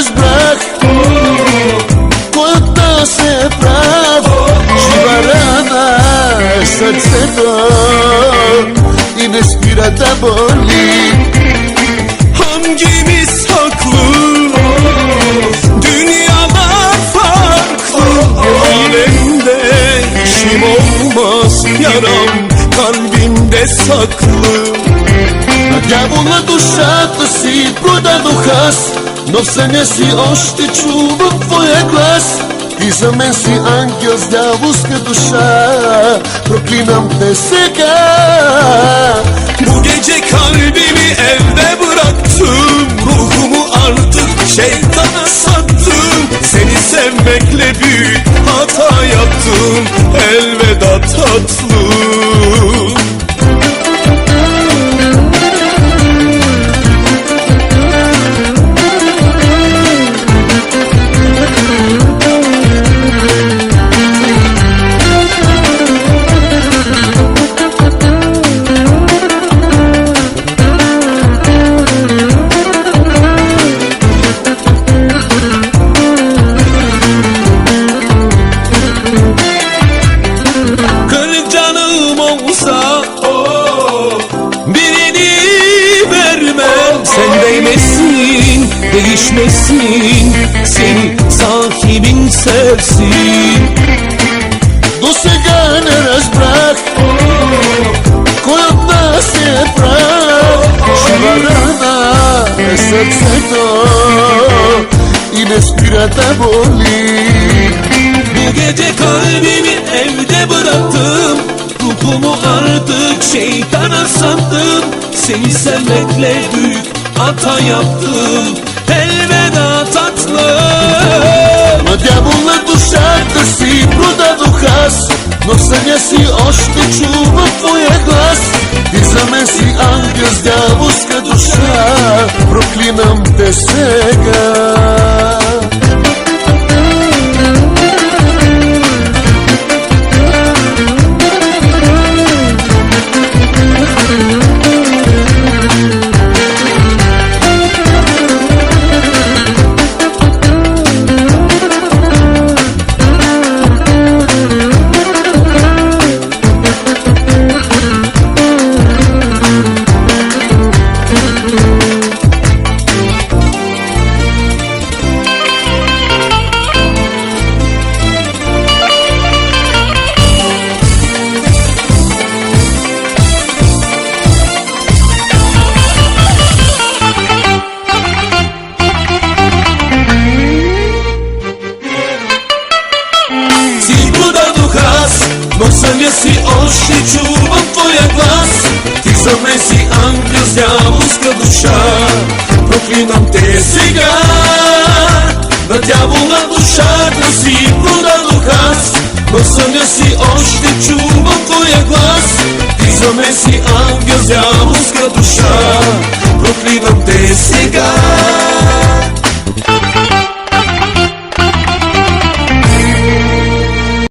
разбрах кой от нас е прав. Жива рана е сърцето и не спира да боли. Hangimiz haklı? Dünyalar farklı. Alemde işim olmaz, yaram kalbimde saklı. Дявола душата си продадох аз, но в съня си още чувам твоя глас. Ти за мен си ангел с дяволска душа, проклинам те сега. Bu gece kalbimi evde bıraktım, ruhumu artık şeytana sattım. Seni sevmekle büyük hata yaptım, elveda tatlım. Sen değmesin, değişmesin, seni sahibin sevsin. До сега не разбрах кой от нас е прав. Жива рана е сърцето и не спира да боли. Bu gece kalbimi evde bıraktım, ruhumu artık şeytana sattım. Seni sevmekle büyük hata yaptım, elveda tatlım. На дявола душата си продадох аз, но в съня си още чувам твоя глас. Ти за мен си ангел с дяволска душа, проклинам те сега. Но в съня си още чувам твоя глас. Ти за мен си ангел с дяволска душа, проклинам те сега. На дявола душата си продадох аз, но в съня си още чувам твоя глас. Ти за мен си ангел с дяволска душа, проклинам те сега.